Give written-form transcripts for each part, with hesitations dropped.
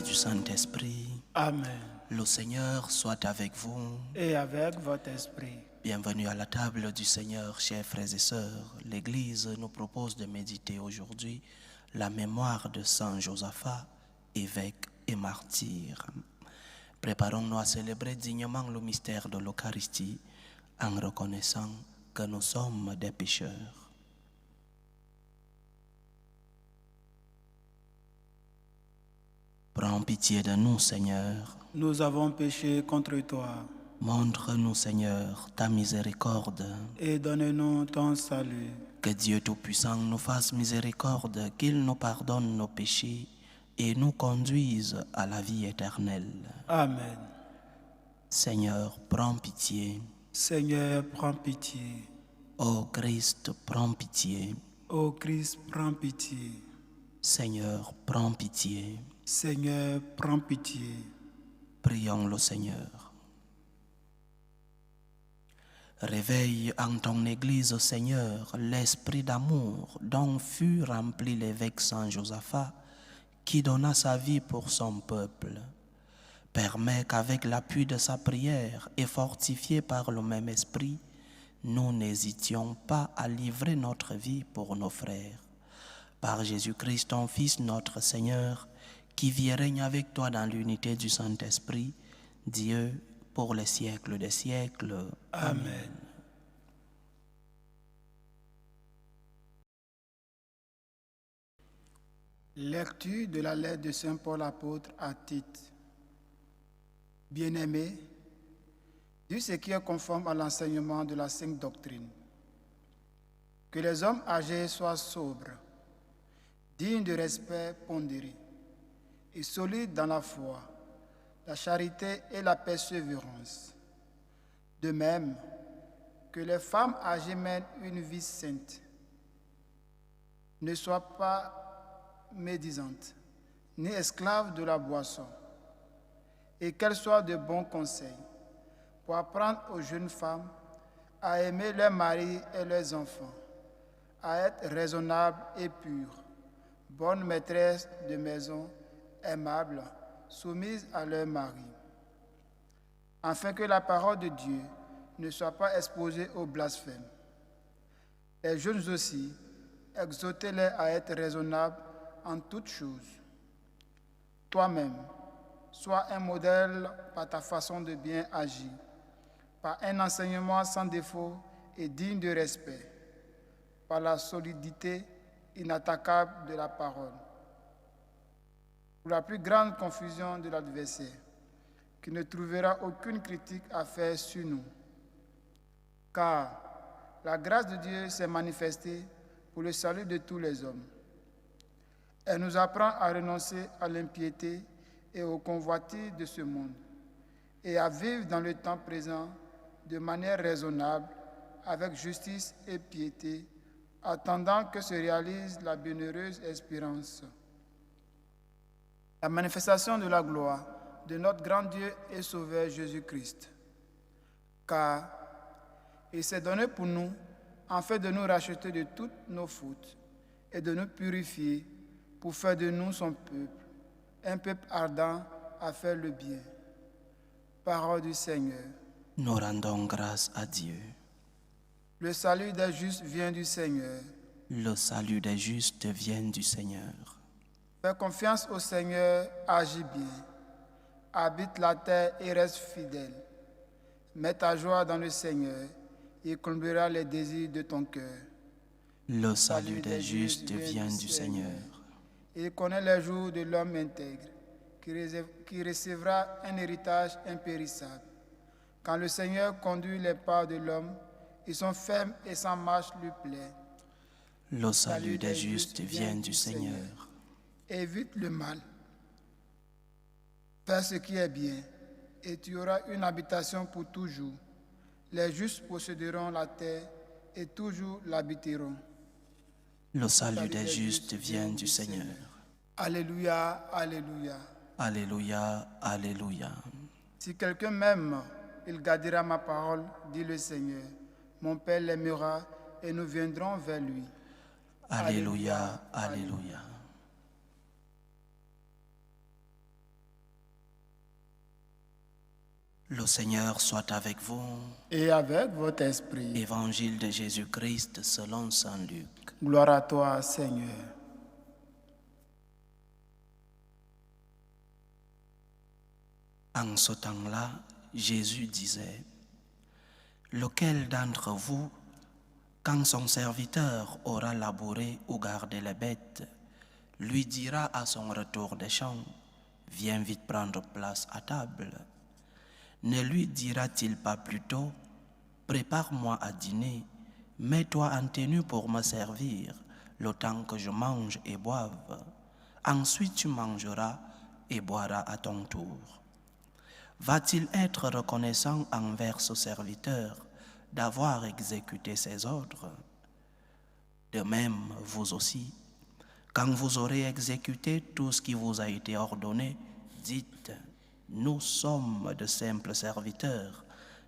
et du Saint-Esprit. Amen. Le Seigneur soit avec vous. Et avec votre esprit. Bienvenue à la table du Seigneur, chers frères et sœurs. L'Église nous propose de méditer aujourd'hui la mémoire de Saint Josaphat, évêque et martyr. Préparons-nous à célébrer dignement le mystère de l'Eucharistie en reconnaissant que nous sommes des pécheurs. Prends pitié de nous, Seigneur. Nous avons péché contre toi. Montre-nous, Seigneur, ta miséricorde. Et donne-nous ton salut. Que Dieu Tout-Puissant nous fasse miséricorde, qu'il nous pardonne nos péchés et nous conduise à la vie éternelle. Amen. Seigneur, prends pitié. Seigneur, prends pitié. Ô Christ, prends pitié. Ô Christ, prends pitié. Seigneur, prends pitié. Seigneur, prends pitié. Prions le Seigneur. Réveille en ton Église, Seigneur, l'esprit d'amour dont fut rempli l'évêque Saint Josaphat, qui donna sa vie pour son peuple. Permets qu'avec l'appui de sa prière et fortifiés par le même esprit, nous n'hésitions pas à livrer notre vie pour nos frères. Par Jésus-Christ, ton Fils, notre Seigneur, qui vit et règne avec toi dans l'unité du Saint-Esprit, Dieu, pour les siècles des siècles. Amen. Lecture de la lettre de Saint Paul apôtre à Tite. Bien-aimés, dis ce qui est conforme à l'enseignement de la sainte doctrine. Que les hommes âgés soient sobres, dignes de respect pondéré, et solides dans la foi, la charité et la persévérance. De même, que les femmes âgées mènent une vie sainte, ne soient pas médisantes, ni esclaves de la boisson, et qu'elles soient de bons conseils, pour apprendre aux jeunes femmes à aimer leurs maris et leurs enfants, à être raisonnables et pures, bonnes maîtresses de maison, aimables, soumises à leur mari, afin que la parole de Dieu ne soit pas exposée au blasphème. Les jeunes aussi, exhortez-les à être raisonnables en toutes choses. Toi-même, sois un modèle par ta façon de bien agir, par un enseignement sans défaut et digne de respect, par la solidité inattaquable de la parole. Pour la plus grande confusion de l'adversaire, qui ne trouvera aucune critique à faire sur nous. Car la grâce de Dieu s'est manifestée pour le salut de tous les hommes. Elle nous apprend à renoncer à l'impiété et aux convoitises de ce monde, et à vivre dans le temps présent de manière raisonnable, avec justice et piété, attendant que se réalise la bienheureuse espérance. La manifestation de la gloire de notre grand Dieu et Sauveur Jésus-Christ. Car il s'est donné pour nous, afin de nous racheter de toutes nos fautes et de nous purifier pour faire de nous son peuple, un peuple ardent à faire le bien. Parole du Seigneur. Nous rendons grâce à Dieu. Le salut des justes vient du Seigneur. Le salut des justes vient du Seigneur. Fais confiance au Seigneur, agis bien. Habite la terre et reste fidèle. Mets ta joie dans le Seigneur, il comblera les désirs de ton cœur. Le salut des justes vient du Seigneur. Il connaît les jours de l'homme intègre, qui recevra un héritage impérissable. Quand le Seigneur conduit les pas de l'homme, ils sont fermes et sa marche lui plaît. Le salut des justes vient du Seigneur. Évite le mal. Fais ce qui est bien, et tu auras une habitation pour toujours. Les justes posséderont la terre et toujours l'habiteront. Le salut des justes vient du Seigneur. Alléluia, alléluia. Alléluia, alléluia. Si quelqu'un m'aime, il gardera ma parole, dit le Seigneur. Mon Père l'aimera et nous viendrons vers lui. Alléluia, alléluia. Le Seigneur soit avec vous. Et avec votre esprit. Évangile de Jésus-Christ selon saint Luc. Gloire à toi, Seigneur. En ce temps-là, Jésus disait, « Lequel d'entre vous, quand son serviteur aura labouré ou gardé les bêtes, lui dira à son retour des champs, « Viens vite prendre place à table » ne lui dira-t-il pas plutôt, « Prépare-moi à dîner, mets-toi en tenue pour me servir, le temps que je mange et boive. Ensuite tu mangeras et boiras à ton tour. » Va-t-il être reconnaissant envers ce serviteur d'avoir exécuté ses ordres? De même, vous aussi, quand vous aurez exécuté tout ce qui vous a été ordonné, dites, nous sommes de simples serviteurs,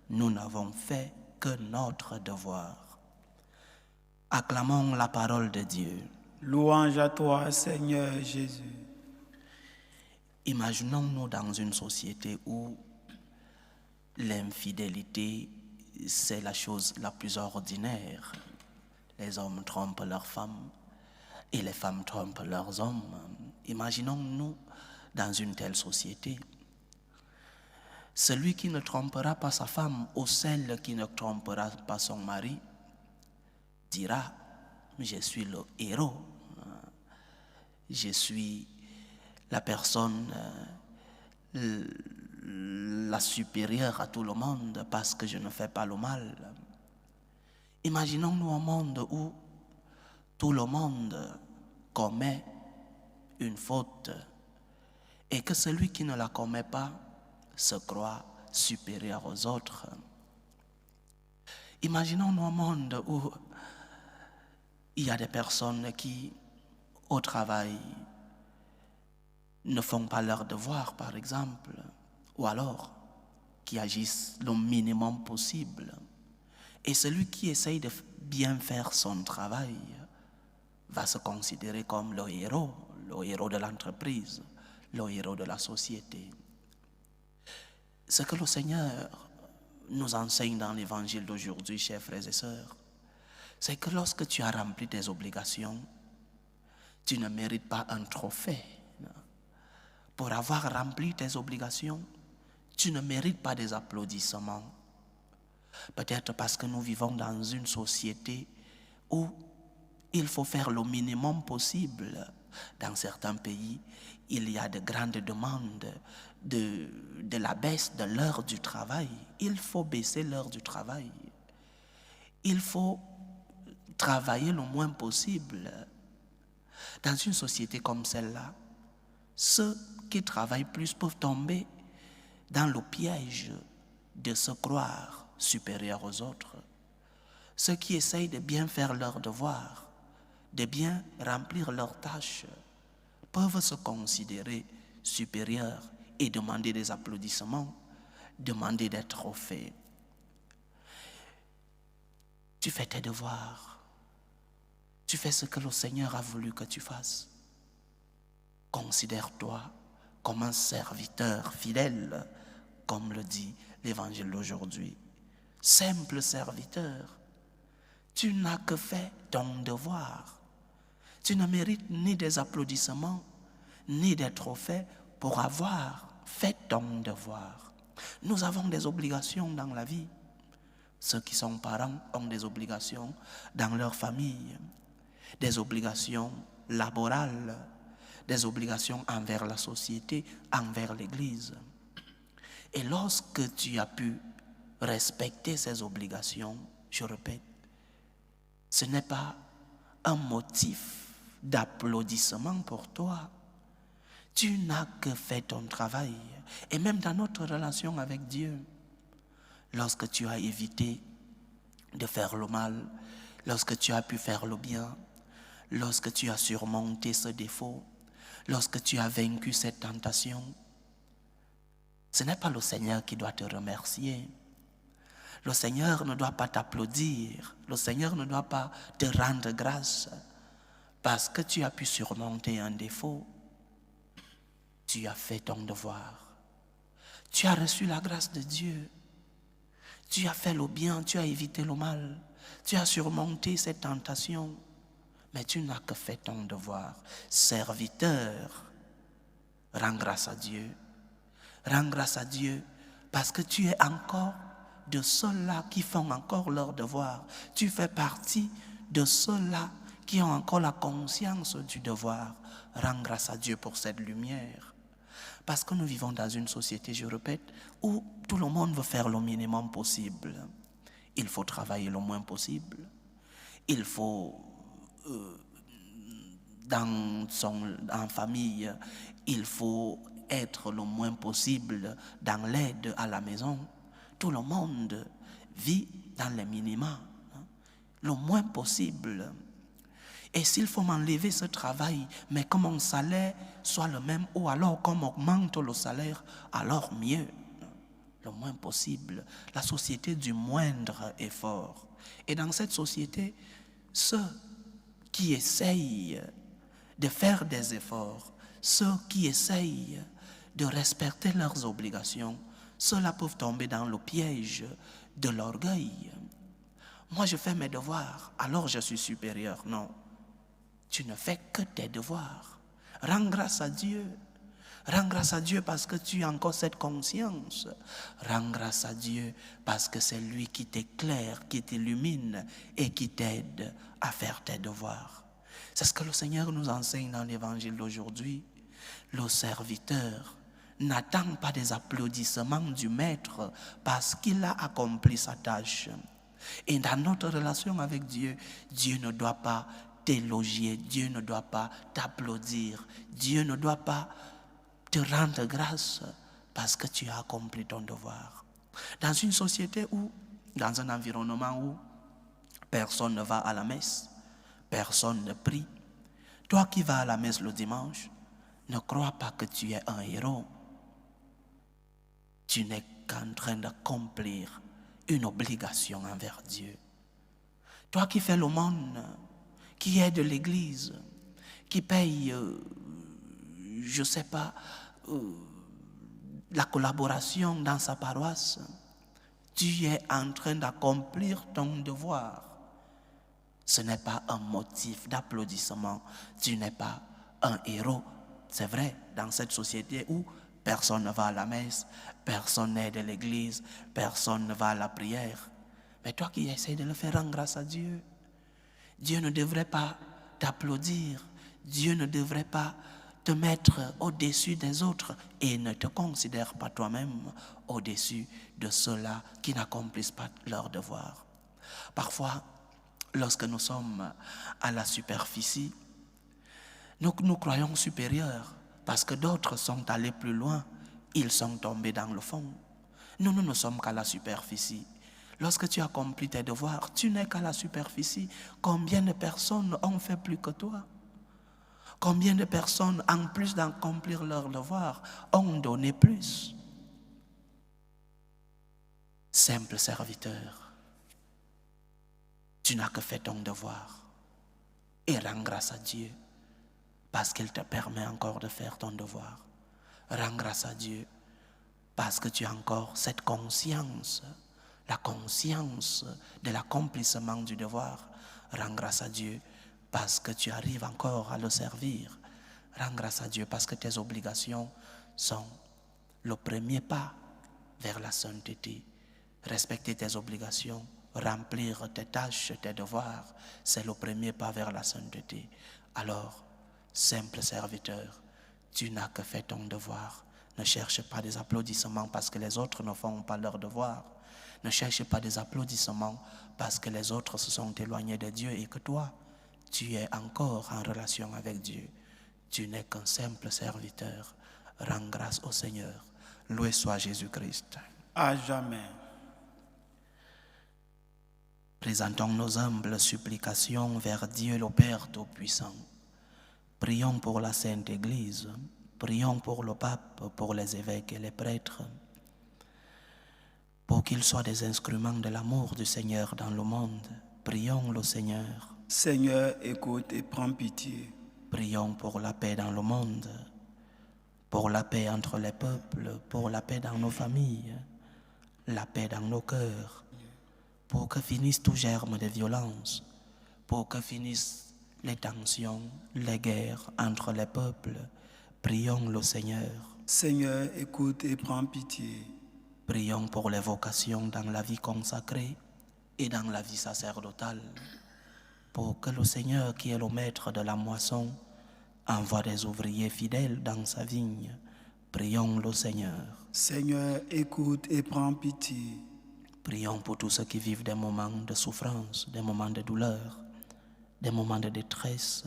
nous n'avons fait que notre devoir. Acclamons la parole de Dieu. Louange à toi, Seigneur Jésus. Imaginons-nous dans une société où l'infidélité, c'est la chose la plus ordinaire. Les hommes trompent leurs femmes et les femmes trompent leurs hommes. Imaginons-nous dans une telle société. Celui qui ne trompera pas sa femme ou celle qui ne trompera pas son mari dira, je suis le héros, je suis la personne la supérieure à tout le monde parce que je ne fais pas le mal. Imaginons-nous un monde où tout le monde commet une faute et que celui qui ne la commet pas se croit supérieur aux autres. Imaginons-nous un monde où il y a des personnes qui, au travail, ne font pas leur devoir, par exemple, ou alors qui agissent le minimum possible. Et celui qui essaye de bien faire son travail va se considérer comme le héros de l'entreprise, le héros de la société. Ce que le Seigneur nous enseigne dans l'évangile d'aujourd'hui, chers frères et sœurs, c'est que lorsque tu as rempli tes obligations, tu ne mérites pas un trophée. Pour avoir rempli tes obligations, tu ne mérites pas des applaudissements. Peut-être parce que nous vivons dans une société où il faut faire le minimum possible. Dans certains pays, il y a de grandes demandes de la baisse de l'heure du travail. Il faut baisser l'heure du travail. Il faut travailler le moins possible. Dans une société comme celle-là, ceux qui travaillent plus peuvent tomber dans le piège de se croire supérieurs aux autres. Ceux qui essayent de bien faire leur devoir, de bien remplir leurs tâches, peuvent se considérer supérieurs et demander des applaudissements, demander des trophées. Tu fais tes devoirs, tu fais ce que le Seigneur a voulu que tu fasses. Considère-toi comme un serviteur fidèle, comme le dit l'évangile d'aujourd'hui. Simple serviteur, tu n'as que fait ton devoir. Tu ne mérites ni des applaudissements, ni des trophées pour avoir fait ton devoir. Nous avons des obligations dans la vie. Ceux qui sont parents ont des obligations dans leur famille, des obligations laborales, des obligations envers la société, envers l'Église. Et lorsque tu as pu respecter ces obligations, je répète, ce n'est pas un motif d'applaudissement pour toi. Tu n'as que fait ton travail. Et même dans notre relation avec Dieu, lorsque tu as évité de faire le mal, lorsque tu as pu faire le bien, lorsque tu as surmonté ce défaut, lorsque tu as vaincu cette tentation, ce n'est pas le Seigneur qui doit te remercier. Le Seigneur ne doit pas t'applaudir. Le Seigneur ne doit pas te rendre grâce parce que tu as pu surmonter un défaut. Tu as fait ton devoir. Tu as reçu la grâce de Dieu. Tu as fait le bien, tu as évité le mal. Tu as surmonté cette tentation. Mais tu n'as que fait ton devoir. Serviteur, rends grâce à Dieu. Rends grâce à Dieu parce que tu es encore de ceux-là qui font encore leur devoir. Tu fais partie de ceux-là qui ont encore la conscience du devoir. Rends grâce à Dieu pour cette lumière. Parce que nous vivons dans une société, je répète, où tout le monde veut faire le minimum possible. Il faut travailler le moins possible. Il faut, en famille, il faut être le moins possible dans l'aide à la maison. Tout le monde vit dans les minima, le moins possible. Et s'il faut m'enlever ce travail, mais que mon salaire soit le même, ou alors qu'on augmente le salaire, alors mieux, le moins possible. La société du moindre effort. Et dans cette société, ceux qui essayent de faire des efforts, ceux qui essayent de respecter leurs obligations, ceux-là peuvent tomber dans le piège de l'orgueil. Moi, je fais mes devoirs, alors je suis supérieur. Non. Tu ne fais que tes devoirs. Rends grâce à Dieu. Rends grâce à Dieu parce que tu as encore cette conscience. Rends grâce à Dieu parce que c'est lui qui t'éclaire, qui t'illumine et qui t'aide à faire tes devoirs. C'est ce que le Seigneur nous enseigne dans l'évangile d'aujourd'hui. Le serviteur n'attend pas des applaudissements du maître parce qu'il a accompli sa tâche. Et dans notre relation avec Dieu, Dieu ne doit pas t'élogier, Dieu ne doit pas t'applaudir, Dieu ne doit pas te rendre grâce parce que tu as accompli ton devoir. Dans une société où, dans un environnement où personne ne va à la messe, personne ne prie, toi qui vas à la messe le dimanche, ne crois pas que tu es un héros. Tu n'es qu'en train d'accomplir une obligation envers Dieu. Toi qui fais l'aumône, qui aide l'Église, qui paye, je ne sais pas, la collaboration dans sa paroisse, tu es en train d'accomplir ton devoir. Ce n'est pas un motif d'applaudissement, tu n'es pas un héros. C'est vrai, dans cette société où personne ne va à la messe, personne n'aide l'Église, personne ne va à la prière. Mais toi qui essaies de le faire, rends grâce à Dieu. Dieu ne devrait pas t'applaudir. Dieu ne devrait pas te mettre au-dessus des autres et ne te considère pas toi-même au-dessus de ceux-là qui n'accomplissent pas leur devoir. Parfois, lorsque nous sommes à la superficie, nous croyons supérieurs parce que d'autres sont allés plus loin, ils sont tombés dans le fond. Nous ne sommes qu'à la superficie. Lorsque tu accomplis tes devoirs, tu n'es qu'à la superficie. Combien de personnes ont fait plus que toi? Combien de personnes, en plus d'accomplir leurs devoirs, ont donné plus? Simple serviteur, tu n'as que fait ton devoir et rends grâce à Dieu parce qu'il te permet encore de faire ton devoir. Rends grâce à Dieu parce que tu as encore cette conscience, la conscience de l'accomplissement du devoir. Rends grâce à Dieu parce que tu arrives encore à le servir. Rends grâce à Dieu parce que tes obligations sont le premier pas vers la sainteté. Respecter tes obligations, remplir tes tâches, tes devoirs, c'est le premier pas vers la sainteté. Alors, simple serviteur, tu n'as que fait ton devoir. Ne cherche pas des applaudissements parce que les autres ne font pas leur devoir. Ne cherche pas des applaudissements parce que les autres se sont éloignés de Dieu et que toi, tu es encore en relation avec Dieu. Tu n'es qu'un simple serviteur. Rends grâce au Seigneur. Loué soit Jésus-Christ. À jamais. Présentons nos humbles supplications vers Dieu le Père Tout-Puissant. Prions pour la Sainte Église. Prions pour le pape, pour les évêques et les prêtres, pour qu'ils soient des instruments de l'amour du Seigneur dans le monde. Prions le Seigneur. Seigneur, écoute et prends pitié. Prions pour la paix dans le monde. pour la paix entre les peuples, pour la paix dans nos familles, la paix dans nos cœurs, pour que finisse tout germe de violence, pour que finissent les tensions, les guerres entre les peuples. Prions le Seigneur. Seigneur, écoute et prends pitié. Prions pour les vocations dans la vie consacrée et dans la vie sacerdotale, pour que le Seigneur, qui est le maître de la moisson, envoie des ouvriers fidèles dans sa vigne. Prions le Seigneur. Seigneur, écoute et prends pitié. Prions pour tous ceux qui vivent des moments de souffrance, des moments de douleur, des moments de détresse,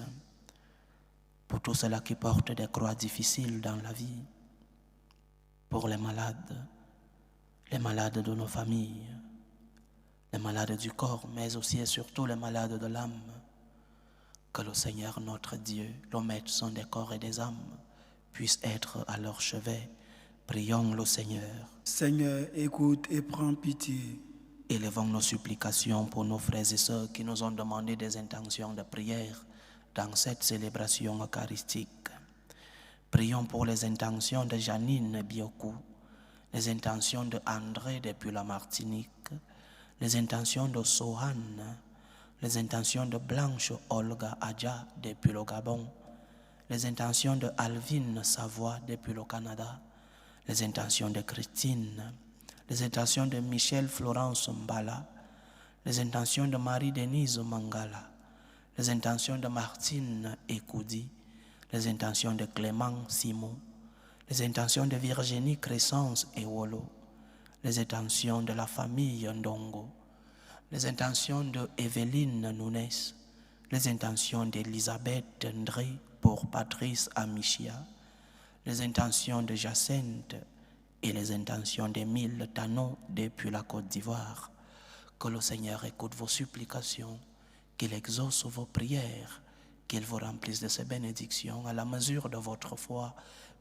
pour tous ceux-là qui portent des croix difficiles dans la vie, pour les malades de nos familles, les malades du corps, mais aussi et surtout les malades de l'âme. Que le Seigneur notre Dieu, le médecin des corps et des âmes, puisse être à leur chevet. Prions le Seigneur. Seigneur, écoute et prends pitié. Élevons nos supplications pour nos frères et sœurs qui nous ont demandé des intentions de prière dans cette célébration eucharistique. Prions pour les intentions de Janine Biokou, les intentions de André depuis la Martinique, les intentions de Sohan, les intentions de Blanche Olga Adja depuis le Gabon, les intentions de Alvin Savoie depuis le Canada, les intentions de Christine, les intentions de Michel Florence Mbala, les intentions de Marie-Denise Mangala, les intentions de Martine Ekoudi, les intentions de Clément Simon, les intentions de Virginie Crescence Ewolo, les intentions de la famille Ndongo, les intentions de Evelyne Nunes, les intentions d'Elisabeth Ndré pour Patrice Amichia, les intentions de Jacinthe et les intentions d'Émile Tano depuis la Côte d'Ivoire. Que le Seigneur écoute vos supplications, qu'il exauce vos prières, qu'il vous remplisse de ses bénédictions à la mesure de votre foi.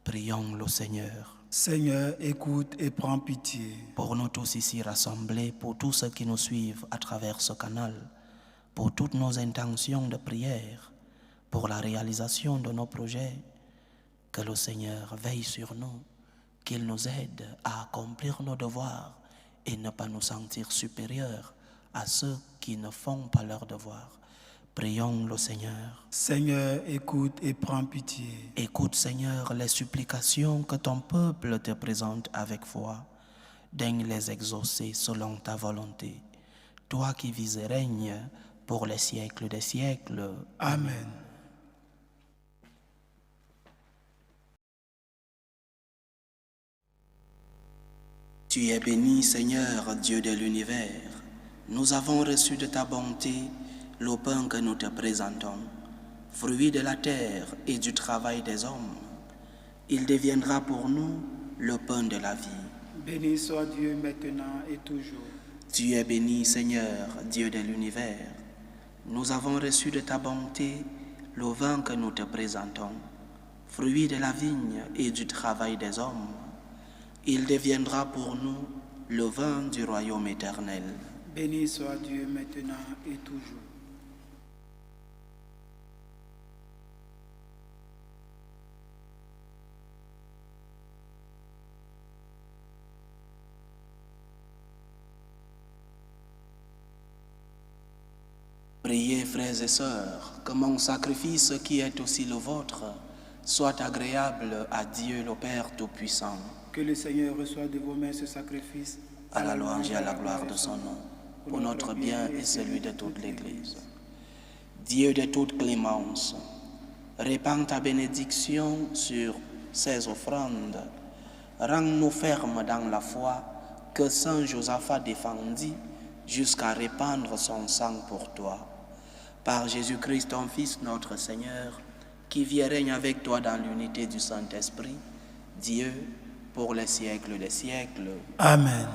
Prions le Seigneur. Seigneur, écoute et prends pitié. Pour nous tous ici rassemblés, pour tous ceux qui nous suivent à travers ce canal, pour toutes nos intentions de prière, pour la réalisation de nos projets, que le Seigneur veille sur nous, qu'il nous aide à accomplir nos devoirs et ne pas nous sentir supérieurs à ceux qui ne font pas leurs devoirs. Prions le Seigneur. Seigneur, écoute et prends pitié. Écoute, Seigneur, les supplications que ton peuple te présente avec foi. Daigne les exaucer selon ta volonté. Toi qui vis et règnes pour les siècles des siècles. Amen. Tu es béni, Seigneur, Dieu de l'univers. Nous avons reçu de ta bonté le pain que nous te présentons, fruit de la terre et du travail des hommes. Il deviendra pour nous le pain de la vie. Béni soit Dieu maintenant et toujours. Tu es béni, Seigneur, Dieu de l'univers. Nous avons reçu de ta bonté le vin que nous te présentons, fruit de la vigne et du travail des hommes. Il deviendra pour nous le vin du royaume éternel. Béni soit Dieu maintenant et toujours. Priez, frères et sœurs, que mon sacrifice qui est aussi le vôtre soit agréable à Dieu le Père Tout-Puissant. Que le Seigneur reçoive de vos mains ce sacrifice à la louange et à la gloire de son nom, pour notre bien et celui de toute l'Église. Dieu de toute clémence, répands ta bénédiction sur ces offrandes. Rends-nous fermes dans la foi que Saint Josaphat défendit jusqu'à répandre son sang pour toi. Par Jésus-Christ, ton Fils, notre Seigneur, qui vit et règne avec toi dans l'unité du Saint-Esprit, Dieu, pour les siècles des siècles. Amen.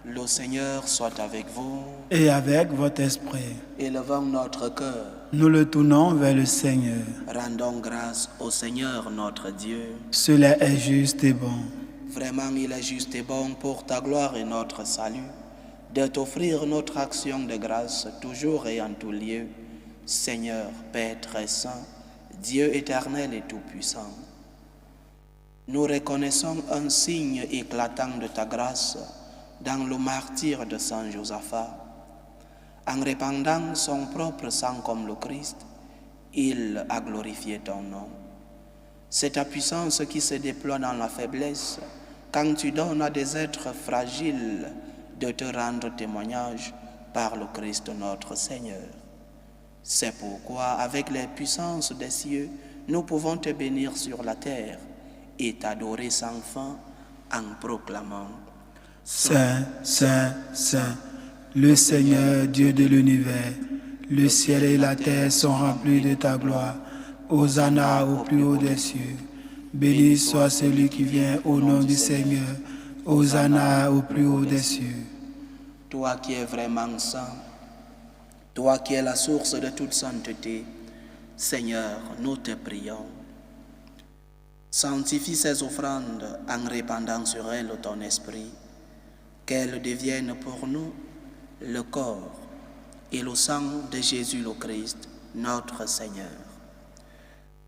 Le Seigneur soit avec vous. Et avec votre esprit. Élevons notre cœur. Nous le tournons vers le Seigneur. Rendons grâce au Seigneur notre Dieu. Cela est juste et bon. Vraiment, il est juste et bon pour ta gloire et notre salut de t'offrir notre action de grâce toujours et en tout lieu. Seigneur, Père très saint, Dieu éternel et tout-puissant. nous reconnaissons un signe éclatant de ta grâce dans le martyre de Saint Josaphat. En répandant son propre sang comme le Christ, il a glorifié ton nom. C'est ta puissance qui se déploie dans la faiblesse quand tu donnes à des êtres fragiles de te rendre témoignage par le Christ notre Seigneur. C'est pourquoi, avec les puissances des cieux, nous pouvons te bénir sur la terre et t'adorer sans fin en proclamant: Saint, Saint, Saint, le Seigneur Dieu de l'univers, le ciel et la terre sont remplis de ta gloire. Hosanna au plus haut des cieux. Béni soit celui qui vient au nom du Seigneur. Hosanna au plus haut des cieux. Toi qui es vraiment saint, toi qui es la source de toute sainteté, Seigneur, nous te prions. Sanctifie ces offrandes en répandant sur elles ton esprit, qu'elles deviennent pour nous le corps et le sang de Jésus le Christ, notre Seigneur.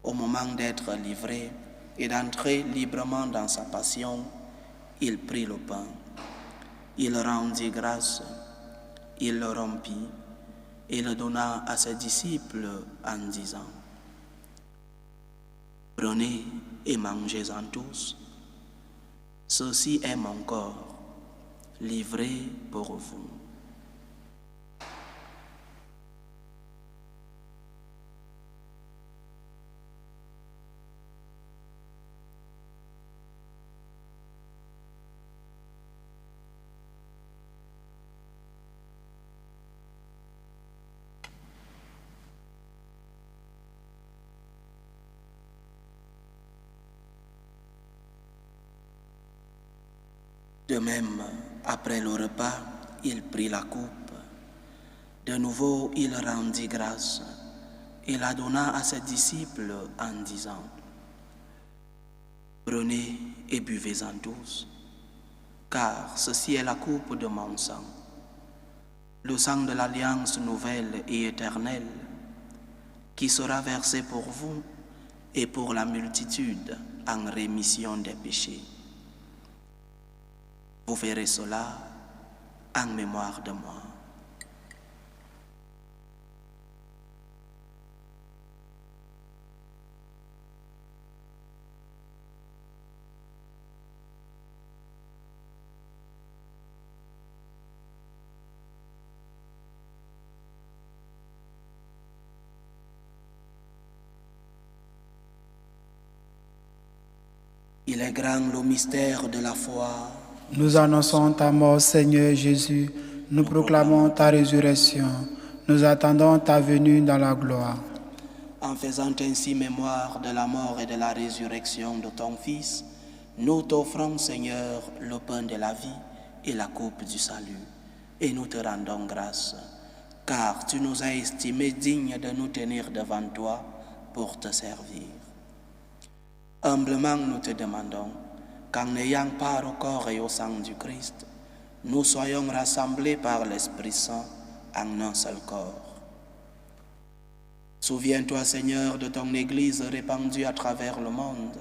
Au moment d'être livré et d'entrer librement dans sa passion, il prit le pain, il rendit grâce, il le rompit et le donna à ses disciples en disant: Prenez et mangez-en tous, ceci est mon corps, livré pour vous. De même, après le repas, il prit la coupe. De nouveau, il rendit grâce et la donna à ses disciples en disant: Prenez et buvez-en tous, car ceci est la coupe de mon sang, le sang de l'alliance nouvelle et éternelle, qui sera versé pour vous et pour la multitude en rémission des péchés. Vous ferez cela en mémoire de moi. Il est grand le mystère de la foi. Nous annonçons ta mort, Seigneur Jésus. Nous proclamons ta résurrection. Nous attendons ta venue dans la gloire. En faisant ainsi mémoire de la mort et de la résurrection de ton Fils, nous t'offrons, Seigneur, le pain de la vie et la coupe du salut. Et nous te rendons grâce, car tu nous as estimés dignes de nous tenir devant toi pour te servir. Humblement, nous te demandons qu'en n'ayant part au corps et au sang du Christ, nous soyons rassemblés par l'Esprit Saint en un seul corps. Souviens-toi, Seigneur, de ton Église répandue à travers le monde.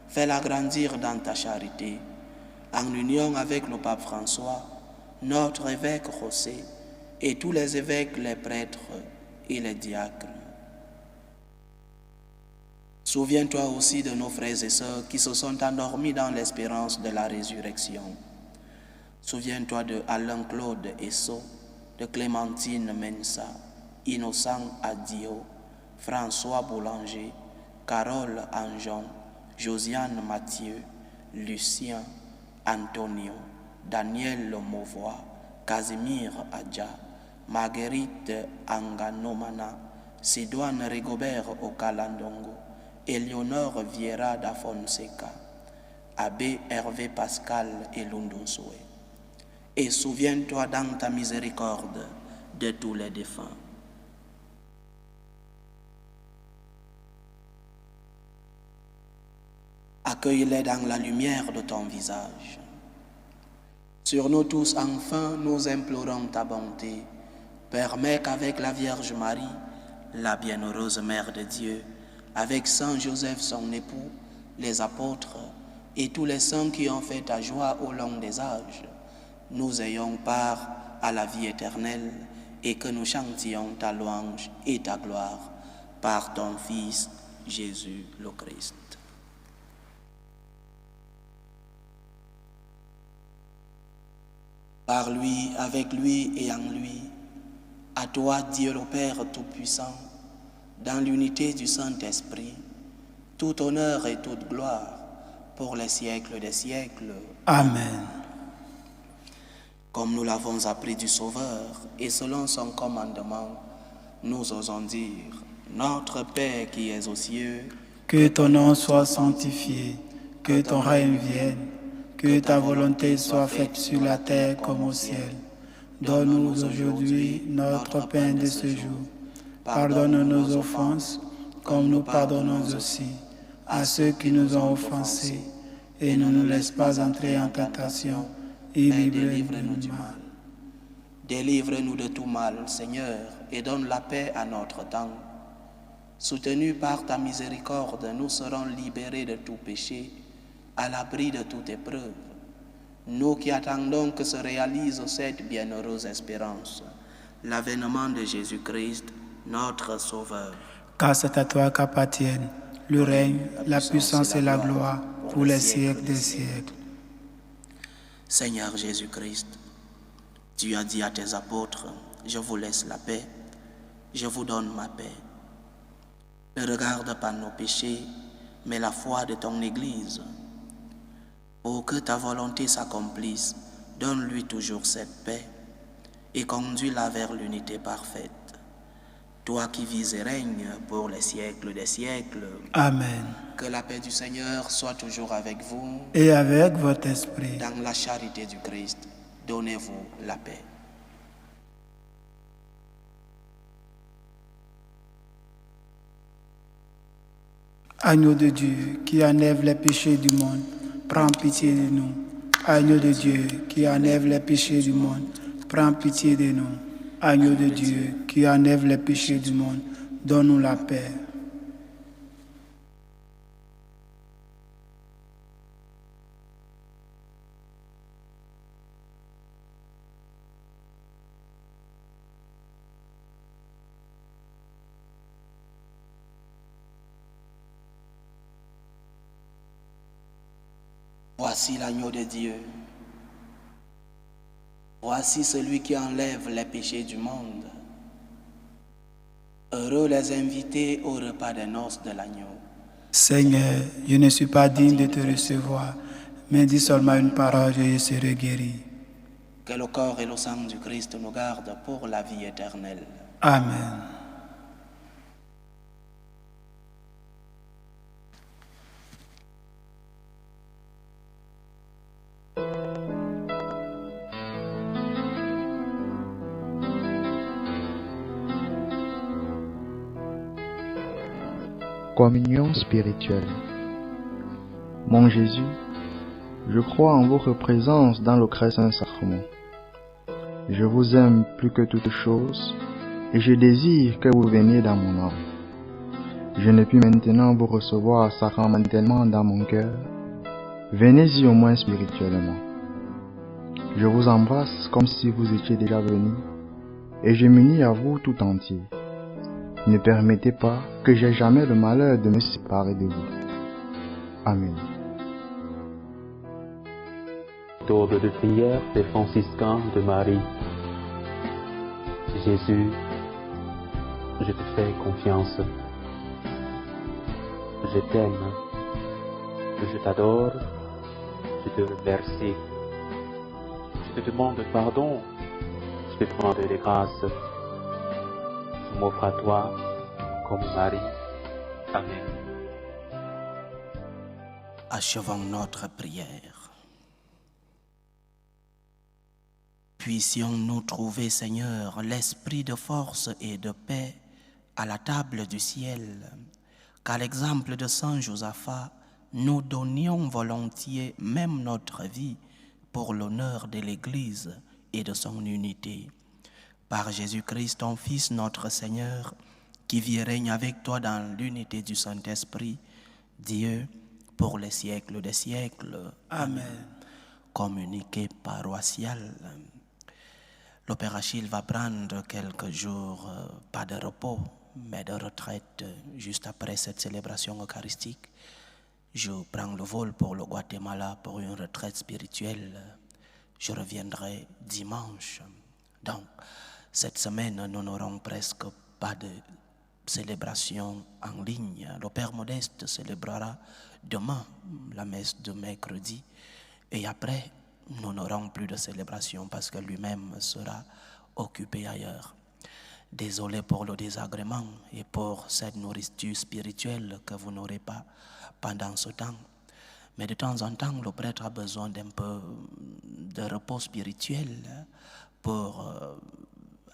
Fais-la grandir dans ta charité, en union avec le pape François, notre évêque José, et tous les évêques, les prêtres et les diacres. Souviens-toi aussi de nos frères et sœurs qui se sont endormis dans l'espérance de la résurrection. Souviens-toi de Alain-Claude Esso, de Clémentine Mensa, Innocent Adio, François Boulanger, Carole Anjon, Josiane Mathieu, Lucien, Antonio, Daniel Mauvois, Casimir Adja, Marguerite Anganomana, Sidoine Rigobert Okalandongo, Éléonore Vieira da Fonseca, Abbé Hervé Pascal et Lundunsoé. Et souviens-toi dans ta miséricorde de tous les défunts. Accueille-les dans la lumière de ton visage. Sur nous tous, enfin, nous implorons ta bonté. Permets qu'avec la Vierge Marie, la bienheureuse Mère de Dieu, avec Saint Joseph son époux, les apôtres, et tous les saints qui ont fait ta joie au long des âges, nous ayons part à la vie éternelle et que nous chantions ta louange et ta gloire par ton Fils Jésus le Christ. Par lui, avec lui et en lui, à toi, Dieu le Père Tout-Puissant, dans l'unité du Saint-Esprit, tout honneur et toute gloire pour les siècles des siècles. Amen. Comme nous l'avons appris du Sauveur, et selon son commandement, nous osons dire, Notre Père qui es aux cieux, Que ton nom soit sanctifié, que ton règne vienne, que ta volonté soit faite sur la terre comme au ciel. Donne-nous aujourd'hui notre pain de ce jour. Pardonne nos offenses, comme nous pardonnons aussi à ceux qui nous ont offensés, et ne nous laisse pas entrer en tentation, et délivre-nous du mal. Délivre-nous de tout mal, Seigneur, et donne la paix à notre temps. Soutenus par ta miséricorde, nous serons libérés de tout péché, à l'abri de toute épreuve. Nous qui attendons que se réalise cette bienheureuse espérance, l'avènement de Jésus-Christ, notre Sauveur. Car c'est à toi qu'appartiennent le règne, la puissance et la gloire pour les siècles des siècles. Seigneur Jésus-Christ, tu as dit à tes apôtres, je vous laisse la paix, je vous donne ma paix. Ne regarde pas nos péchés, mais la foi de ton Église. Pour que ta volonté s'accomplisse, donne-lui toujours cette paix et conduis-la vers l'unité parfaite. Toi qui vis et règnes pour les siècles des siècles. Amen. Que la paix du Seigneur soit toujours avec vous. Et avec votre esprit. Dans la charité du Christ, donnez-vous la paix. Agneau de Dieu qui enlève les péchés du monde, prends pitié de nous. Agneau de Dieu qui enlève les péchés du monde, prends pitié de nous. Agneau de Dieu qui enlève les péchés du monde, donne-nous la paix. Voici l'agneau de Dieu. Voici celui qui enlève les péchés du monde. Heureux les invités au repas des noces de l'agneau. Seigneur, je ne suis pas digne de te recevoir, mais dis seulement une parole et je serai guéri. Que le corps et le sang du Christ nous gardent pour la vie éternelle. Amen. Communion spirituelle. Mon Jésus, je crois en votre présence dans le très saint sacrement. Je vous aime plus que toute chose et je désire que vous veniez dans mon âme. Je ne puis maintenant vous recevoir sacramentellement dans mon cœur. Venez-y au moins spirituellement. Je vous embrasse comme si vous étiez déjà venu et je m'unis à vous tout entier. Ne permettez pas que j'aie jamais le malheur de me séparer de vous. Amen. Méthode de prière des franciscains de Marie. Jésus, je te fais confiance. Je t'aime. Je t'adore. Je te remercie. Je te demande pardon. Je te demande des grâces. Je m'offre à toi comme Marie. Amen. Achevons notre prière. Puissions-nous trouver, Seigneur, l'esprit de force et de paix à la table du ciel, qu'à l'exemple de Saint Josaphat, nous donnions volontiers même notre vie pour l'honneur de l'Église et de son unité. Par Jésus-Christ, ton Fils, notre Seigneur, qui vit et règne avec toi dans l'unité du Saint-Esprit, Dieu, pour les siècles des siècles. Amen. Communiqué paroissial. Le Père Achille va prendre quelques jours, pas de repos, mais de retraite, juste après cette célébration eucharistique. Je prends le vol pour le Guatemala pour une retraite spirituelle. Je reviendrai dimanche. Donc, cette semaine, nous n'aurons presque pas de célébration en ligne. Le Père Modeste célébrera demain la messe de mercredi. Et après, nous n'aurons plus de célébration parce que lui-même sera occupé ailleurs. Désolé pour le désagrément et pour cette nourriture spirituelle que vous n'aurez pas pendant ce temps. Mais de temps en temps, le prêtre a besoin d'un peu de repos spirituel pour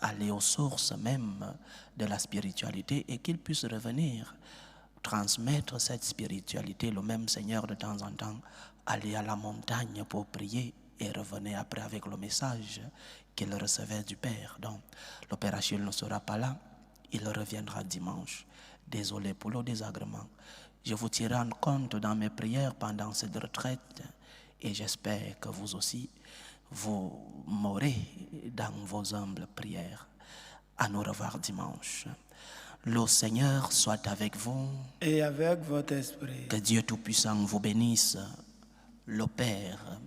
aller aux sources même de la spiritualité et qu'il puisse revenir transmettre cette spiritualité. Le même Seigneur, de temps en temps, allait à la montagne pour prier et revenait après avec le message qu'il recevait du Père. Donc, le Père Achille ne sera pas là, il reviendra dimanche. Désolé pour le désagrément. Je vous tiendrai en compte dans mes prières pendant cette retraite et j'espère que vous aussi, vous m'aurez dans vos humbles prières. À nous revoir dimanche. Le Seigneur soit avec vous. Et avec votre esprit. Que Dieu Tout-Puissant vous bénisse, le Père,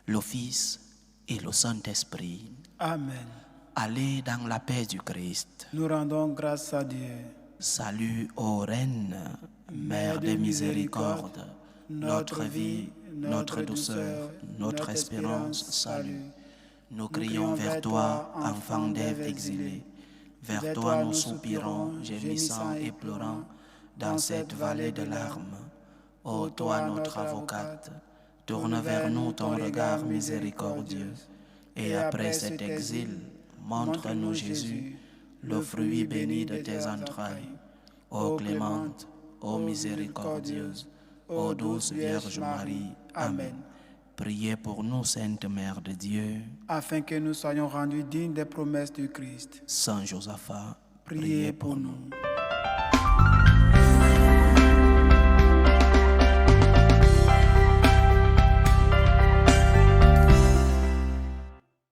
le Fils et le Saint-Esprit. Amen. Allez dans la paix du Christ. Nous rendons grâce à Dieu. Salut ô Reine, Mère de miséricorde, notre vie, notre douceur, notre espérance, salut. Nous crions vers toi, enfant d'Ève exilée. Vers toi nous soupirons, gémissant et pleurant, dans cette vallée de larmes. Ô toi notre avocate, tourne vers nous ton regard miséricordieux. Et après cet exil, montre-nous Jésus, le fruit béni de tes entrailles. Ô clémente, ô miséricordieuse, ô douce Vierge Marie. Amen. Priez pour nous, Sainte Mère de Dieu, afin que nous soyons rendus dignes des promesses du Christ. Saint Josaphat, Priez pour nous.